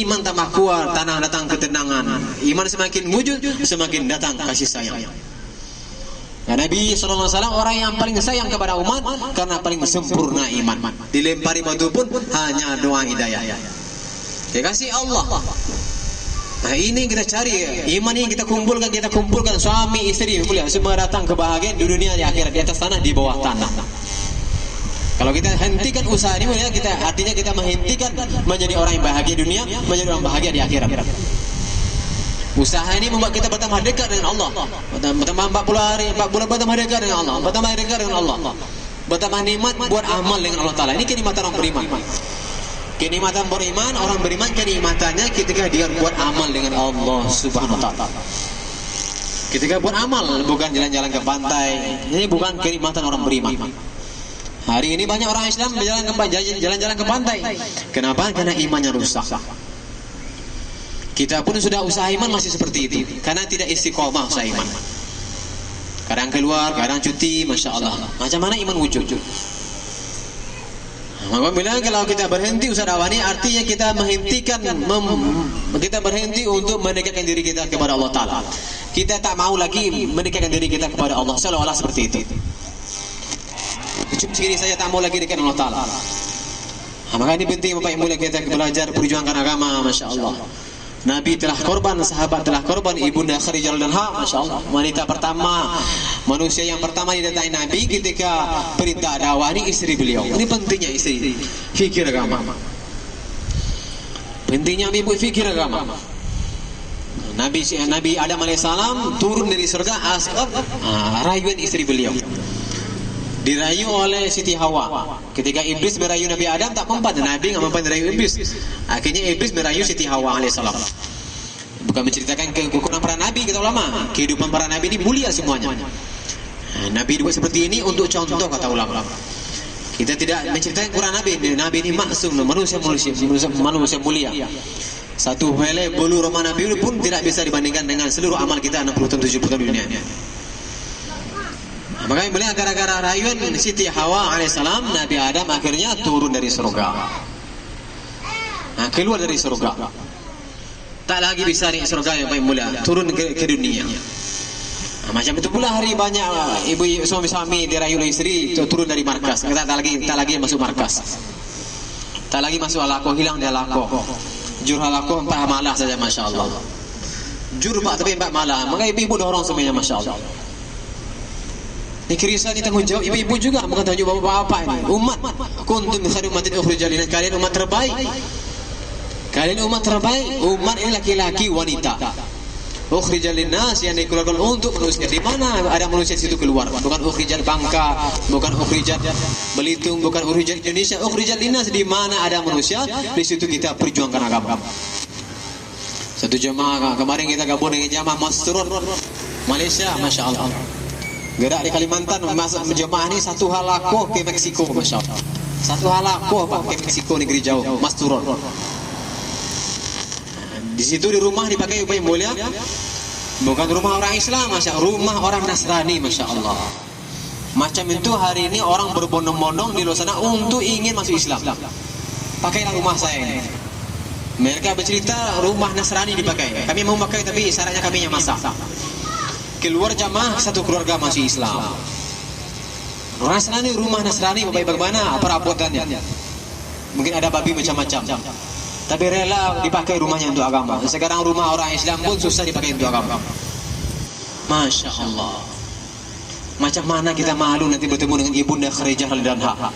Iman tambah kuat, tanah datang ketenangan. Iman semakin wujud, semakin datang kasih sayang. Ya, Nabi SAW orang yang paling sayang kepada umat karena paling sempurna iman. Dilempari batu pun hanya doa hidayah. Dikasih Allah. Nah ini kita cari, iman ini kita kumpulkan suami istri mulia, semua datang kebahagiaan di dunia di akhirat, di atas tanah di bawah tanah. Kalau kita hentikan usaha ini, artinya kita menghentikan menjadi orang yang bahagia di dunia, menjadi orang bahagia di akhirat. Usaha ini membuat kita bertambah dekat dengan Allah. Bertambah 40 hari, 4 bulan bertambah dekat dengan Allah. Bertambah dekat dengan Allah. Bertambah nikmat buat amal dengan Allah Ta'ala. Ini kenikmatan orang beriman. Kenikmatan beriman, orang beriman kenikmatannya ketika dia buat amal dengan Allah Subhanahu wa Ta'ala. Ketika buat amal, bukan jalan-jalan ke pantai. Ini bukan kenikmatan orang beriman. Hari ini banyak orang Islam jalan-jalan ke pantai. Kenapa? Karena imannya rusak. Kita pun sudah usaha iman masih seperti itu, karena tidak istiqomah usaha iman. Kadang keluar, kadang cuti, masya Allah. Macam mana iman wujud? Maka bilang kalau kita berhenti usaha dakwah ini, artinya kita berhenti untuk mendekatkan diri kita kepada Allah Taala. Kita tak mau lagi mendekatkan diri kita kepada Allah, seolah-olah seperti itu. kiri saja tak mau lagi dekat Allah Ta'ala. Maka ini penting Bapak Ibu kita belajar perjuangkan agama, Masya Allah. Nabi telah korban, sahabat telah korban, ibunda Khadijah radhiyallahu, Masya Allah, wanita pertama, manusia yang pertama didatangi Nabi ketika perintah dakwah ini istri beliau. Ini pentingnya istri fikir agama. Pentingnya ibu fikir agama. Nabi Adam alaihissalam turun dari surga asbab rayuan istri beliau. Dirayu oleh Siti Hawa. Ketika iblis merayu Nabi Adam tak mempan, Nabi enggak mempan merayu iblis. Akhirnya iblis merayu Siti Hawa alaihissalam. Bukan menceritakan kekurangan para nabi, kata ulama. Kehidupan para nabi ini mulia semuanya. Nabi dibuat seperti ini untuk contoh, kata ulama. Kita tidak menceritakan kekurangan nabi. Nabi ini maksum, manusia mulia. Satu helai bulu roma Nabi pun tidak bisa dibandingkan dengan seluruh amal kita 60 tahun 70 tahun dunia. Makanya beliau gara-gara rayuan Siti Hawa alaihissalam, Nabi Adam akhirnya turun dari surga. Keluar dari surga. Tak lagi bisa di surga yang paling mulia, turun ke dunia. Macam itu pula hari banyak ibu suami dirayu oleh istri turun dari markas. Tak lagi masuk markas. Tak lagi masuk halaqah, hilang di halaqah. Jur halaqah 4 malah saja, Masya Allah. Jur tapi 4 malah. Maka ibu dorong semuanya, Masya Allah. Ini kisah ini tanggung jawab ibu-ibu juga, bukan tanggung jawab bapak-bapak ini. Umat, kuntum khairu ummatin ukhrijat lin-nas. Kalian umat terbaik. Kalian umat terbaik. Umat ini laki-laki, wanita. Ukhrijat lin-nas yang dikeluarkan untuk manusia. Di mana ada manusia di situ keluar? Bukan ukhrijat Bangka, bukan ukhrijat Belitung, bukan ukhrijat Indonesia. Ukhrijat lin-nas, di mana ada manusia, di situ kita perjuangkan agama. Satu jemaah kemarin kita gabung dengan jemaah Masturun Malaysia, Masya Allah. Gerak di Kalimantan, masuk jemaah ini satu halaqah ke Meksiko, Masya Allah. Satu halaqah Pak ke Meksiko, negeri jauh, Masturun. Di situ di rumah dipakai upaya mulia, bukan rumah orang Islam, Masya Allah, rumah orang Nasrani, Masya Allah. Macam itu hari ini orang berbondong-bondong di luar sana untuk ingin masuk Islam. Pakailah rumah saya ini. Mereka bercerita rumah Nasrani dipakai. Kami mau pakai tapi syaratnya kami yang masak. Keluar jamaah satu keluarga masih Islam. Nasrani, rumah Nasrani bagaimana perabotannya? Mungkin ada babi macam-macam. Tapi rela dipakai rumahnya untuk agama. Sekarang rumah orang Islam pun susah dipakai untuk agama. Masya Allah. Macam mana kita malu nanti bertemu dengan ibunda Khadijah radhiyallahu anha.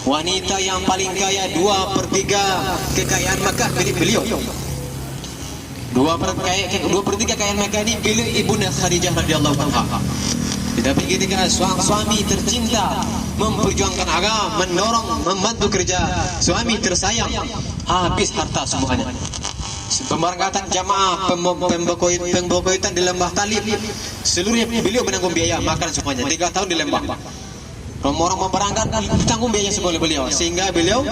Wanita yang paling kaya, 2/3 kekayaan Makkah milik beliau. 2/3 kekayaan Makkah ini milik ibunda Khadijah radhiyallahu anha. Tetapi ketika suami tercinta memperjuangkan agama, mendorong, membantu kerja suami tersayang, habis harta semuanya. Pemberangkatan jamaah, pembokoitan di lembah Talib, seluruhnya beliau menanggung biaya makan semuanya. 3 tahun di lembah. Orang memberangkatkan tanggung biaya semua oleh beliau, sehingga beliau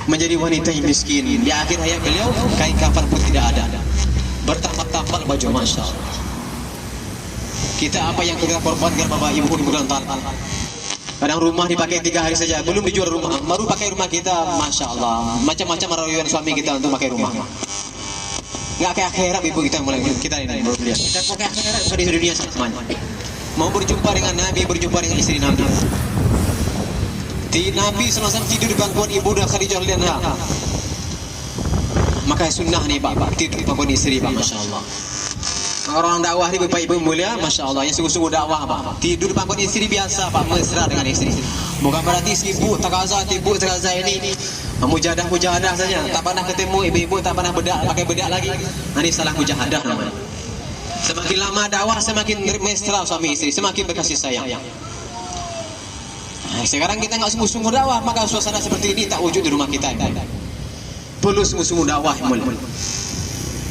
menjadi wanita yang miskin. Di akhir hayat beliau kain kafan pun tidak ada, bertambal-tambal baju, Masya Allah. Kita apa yang kita korbankan Bapak Ibu bulan tahun. Kadang rumah dipakai 3 hari saja, belum dijual rumah, baru pakai rumah kita, Masya Allah. Macam-macam rayuan suami kita untuk pakai rumah. Nggak kayak akhirat ibu kita mulai kita ini belum lihat. Kita pakai akhirat di dunia semuanya. Mau berjumpa dengan Nabi, berjumpa dengan istri Nabi. Nabi selesai tidur di bangkuan ibu dan Khadijah radhiyallahu anha. Maka sunnah nih Pak, tidur di bangkuan istri Pak, Masya Allah. Orang dakwah ini Bapak Ibu mulia, Masya Allah, yang sungguh-sungguh dakwah Pak. Tidur di pangkuan istri biasa Pak, mesra dengan istri. Bukan berarti sibuk takaza ini mujahadah saja. Tak pernah ketemu ibu-ibu, tak pernah pakai bedak lagi. Ini salah mujahadah namanya. Semakin lama dakwah, semakin mesra suami istri, semakin berkasih sayang. Sekarang kita nggak sungguh-sungguh dakwah, maka suasana seperti ini tak wujud di rumah kita. Perlu sungguh-sungguh dakwah mulia.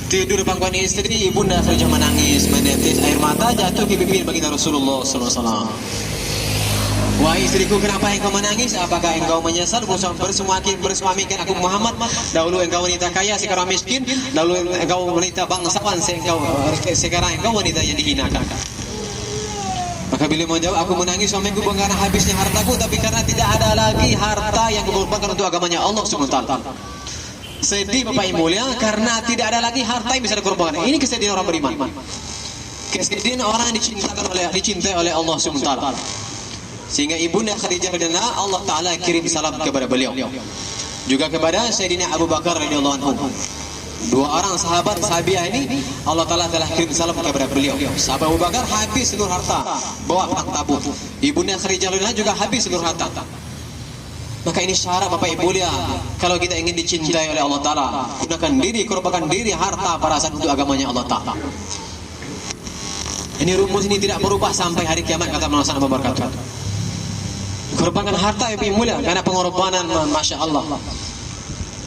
Tidur di pangkuan istri, ibunda Khadijah menangis, menetes air mata jatuh ke bibir baginda Rasulullah sallallahu alaihi wasallam. Wahai istriku, kenapa engkau menangis? Apakah engkau menyesal bersuamikan aku Muhammad? Dahulu engkau wanita kaya, sekarang miskin. Dahulu engkau wanita bangsawan, sekarang engkau wanita yang dihinakan. Maka beliau menjawab, aku menangis suamiku bukan karena habisnya hartaku, tapi karena tidak ada lagi harta yang kukorbankan untuk agamanya Allah Subhanahu wa taala. Sedih Bapak Ibu mulia, karena tidak ada lagi harta yang bisa dikorbankan. Ini kesedihan orang beriman. Kesedihan orang yang dicintai oleh Allah Subhanahu wa taala. Sehingga ibunda Khadijah radhiyallahu Allah Ta'ala kirim salam kepada beliau. Juga kepada Sayyidina Abu Bakar radhiyallahu anhu. Dua orang sahabat sahabiah ini Allah Ta'ala telah kirim salam kepada beliau. Sahabat Abu Bakar habis seluruh harta, bawa perang Tabuk. Ibunda Khadijah radhiyallahu juga habis seluruh harta. Maka ini syarat Bapak Ibu mulia, kalau kita ingin dicintai oleh Allah Ta'ala, gunakan diri, korbankan diri, harta, perasaan untuk agamanya Allah Ta'ala. Ini rumus ini tidak berubah sampai hari kiamat, kata Rasulullah SAW. Korbankan harta Ibu mulia, karena pengorbanan Masya Allah.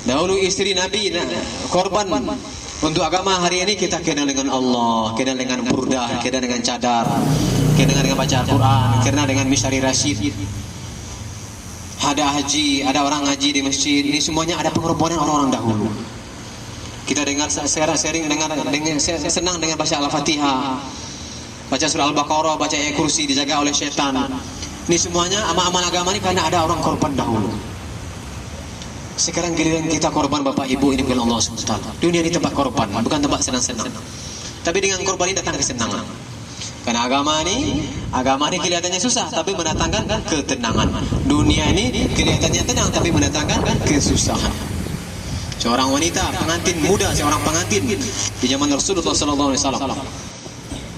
Dahulu istri Nabi korban untuk agama, hari ini kita kenal dengan Allah, kenal dengan burdah, kenal dengan cadar, kenal dengan baca Al-Quran, kenal dengan Mishari Rashid. Ada haji, ada orang haji di masjid, ini semuanya ada pengorbanan orang-orang dahulu. Kita dengar sering senang dengan baca Al-Fatihah, baca surah Al-Baqarah, baca ayat kursi, dijaga oleh syaitan. Ini semuanya amal-amal agama ini karena ada orang korban dahulu. Sekarang giliran kita korban Bapak Ibu ini bukan Allah SWT. Dunia ini tempat korban, bukan tempat senang-senang. Tapi dengan korban ini datang kesenangan. Karena agama ini kelihatannya susah, tapi mendatangkan ketenangan. Dunia ini kelihatannya tenang, tapi mendatangkan kesusahan. Seorang wanita pengantin muda, seorang pengantin di zaman Rasulullah SAW.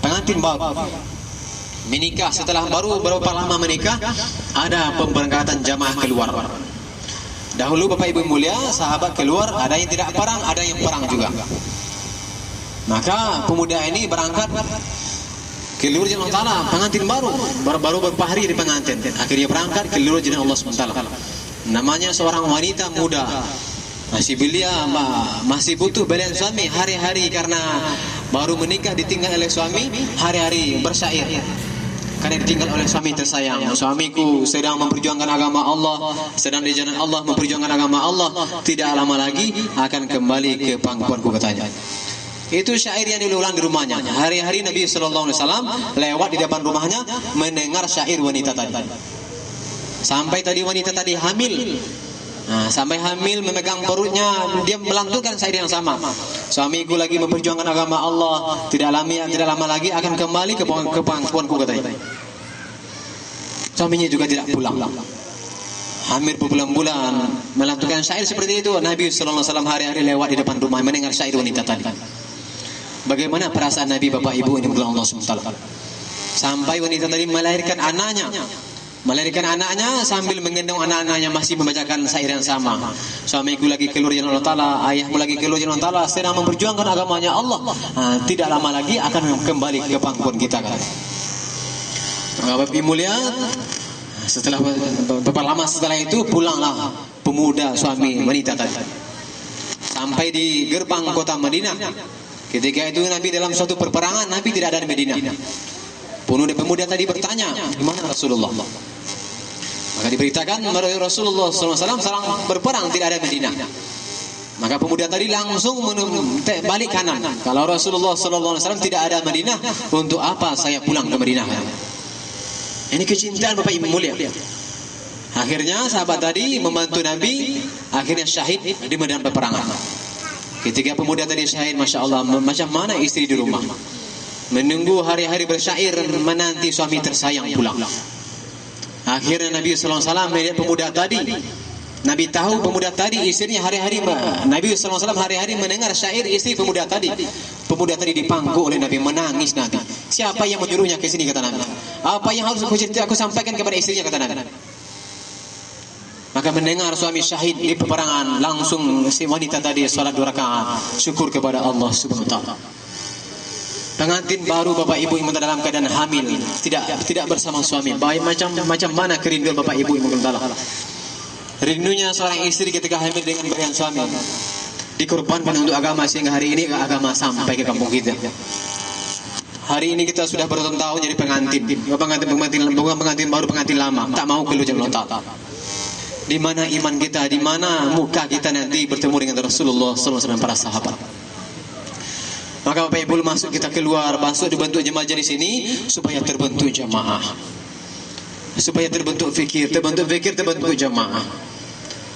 Pengantin baru menikah, setelah baru berapa lama menikah, ada pemberangkatan jamaah keluar. Dahulu Bapak Ibu mulia, sahabat keluar, ada yang tidak perang, ada yang perang juga. Maka pemuda ini berangkat keluar jalan Allah Ta'ala, pengantin baru beberapa hari di pengantin. Akhirnya berangkat keluar jalan Allah SWT. Namanya seorang wanita muda, masih belia, masih butuh belian suami hari-hari, karena baru menikah ditinggal oleh suami, hari-hari bersyair. Karena ditinggal oleh suami tersayang. Suamiku sedang memperjuangkan agama Allah, sedang di jalan Allah memperjuangkan agama Allah, tidak lama lagi akan kembali ke pangkuanku, katanya. Itu syair yang diulang di rumahnya. Hari-hari Nabi SAW lewat di depan rumahnya mendengar syair wanita tadi. Sampai tadi wanita tadi hamil. Nah, sampai hamil memegang perutnya, dia melantunkan syair yang sama. Suamiku lagi memperjuangkan agama Allah, tidak lama lagi akan kembali ke pangkuanku, katanya. Suaminya juga tidak pulang. Hamil berbulan-bulan melantunkan syair seperti itu. Nabi SAW hari-hari lewat di depan rumah mendengar syair wanita tadi. Bagaimana perasaan Nabi Bapak Ibu ini Allah SWT. Sampai wanita tadi melahirkan anaknya. Melahirkan anaknya sambil menggendong anak-anaknya masih membacakan syair yang sama. Suamiku lagi keluar jalan Allah Ta'ala, ayahmu lagi keluar jalan Allah Ta'ala, sedang memperjuangkan agamanya Allah. Tidak lama lagi akan kembali ke pangkuan kita, kan. Bapak Ibu mulia, setelah beberapa lama setelah itu pulanglah pemuda suami wanita tadi. Sampai di gerbang kota Madinah. Ketika itu Nabi dalam suatu perperangan, Nabi tidak ada di Madinah. Pemuda tadi bertanya, di mana Rasulullah? Maka diberitakan Rasulullah SAW sedang berperang, tidak ada di Madinah. Maka pemuda tadi langsung balik kanan. Kalau Rasulullah SAW tidak ada Madinah, untuk apa saya pulang ke Madinah? Ini kecintaan Bapak Ibu mulia. Akhirnya sahabat tadi membantu Nabi, akhirnya syahid di medan peperangan. Ketika pemuda tadi syahid, Masya Allah, macam mana istri di rumah? Menunggu hari-hari bersyair menanti suami tersayang pulang. Akhirnya Nabi SAW melihat pemuda tadi. Nabi tahu pemuda tadi istrinya hari-hari. Nabi SAW hari-hari mendengar syair istri pemuda tadi. Pemuda tadi dipangku oleh Nabi, menangis Nabi. Siapa yang menyuruhnya ke sini, kata Nabi. Apa yang harus aku sampaikan kepada istrinya, kata Nabi. Maka mendengar suami syahid di peperangan, langsung si wanita tadi salat 2 rakaat, syukur kepada Allah Subhanahu wa taala. Pengantin baru Bapak Ibu yang dalam keadaan hamil, tidak bersama suami. Baik macam mana kerinduan Bapak Ibu yang dalam. Rindunya seorang istri ketika hamil dengan berian suami. Dikorbankan untuk agama sehingga hari ini agama sampai ke kampung kita. Hari ini kita sudah bertahun-tahun jadi pengantin. Pengantin baru, pengantin lama, tak mau keluar jalan Allah. Di mana iman kita, di mana muka kita nanti bertemu dengan Rasulullah SAW dan para sahabat. Maka Bapak Ibu masuk kita keluar, masuk dibentuk jemaah di sini supaya terbentuk jamaah, supaya terbentuk fikir, terbentuk jamaah.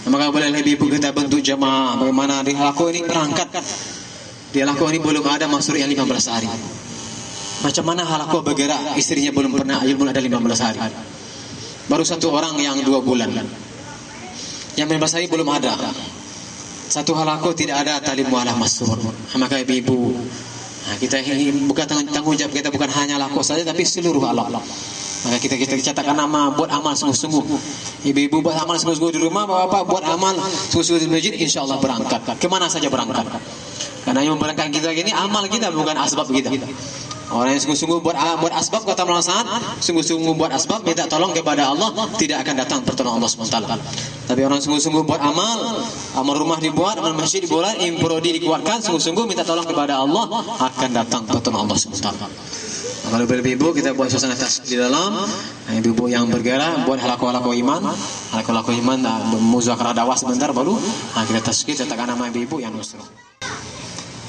Maka boleh lebih Ibu kita bentuk jamaah. Bagaimana di Halako ini berangkat, di Halako ini belum ada masuk yang 15 hari. Macam mana Halako bergerak, istrinya belum pernah, belum ada 15 hari. baru 1 orang yang 2 bulan. Yang membasahi belum ada. Satu halaqah tidak ada talim mualah masrur. Maka ibu-ibu, kita ini bukan tanggung jawab kita, bukan hanya halaqah saja tapi seluruh alam. Maka kita catatkan nama, buat amal sungguh-sungguh. Ibu-ibu buat amal sungguh-sungguh di rumah, bapak buat amal sungguh-sungguh di masjid, insya Allah berangkat. Kemana saja berangkat. Karena yang memberangkatkan kita ini amal kita, bukan asbab kita. Orang yang sungguh-sungguh buat asbab, kata melaksanakan, sungguh-sungguh buat asbab, minta tolong kepada Allah, tidak akan datang pertolongan Allah SWT. Tapi orang sungguh-sungguh buat amal rumah dibuat, amal masjid dibuat, improdi dikuatkan, sungguh-sungguh minta tolong kepada Allah, akan datang pertolongan Allah SWT. Kalau ibu-ibu kita buat suasana tasbih di dalam, ibu-ibu yang bergerak buat halaqah iman, muzakarah dakwah sebentar baru kita tasbih, catatkan nama ibu-ibu yang nusro.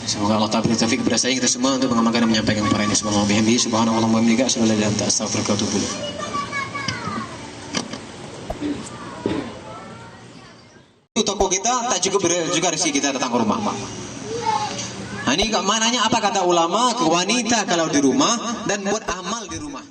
Semoga Allah Ta'ala beri taufik kepada saya kita semua untuk mengamalkan dan menyampaikan perkara ini. Subhanallah bihamdihi, subhanallah wa bihamdihi, asyhadu an la ilaha illa anta, astaghfiruka wa atubu ilaik. Toko kita tak cukup juga rezeki kita datang ke rumah. Nah, ini mananya apa kata ulama? Wanita kalau di rumah dan buat amal di rumah.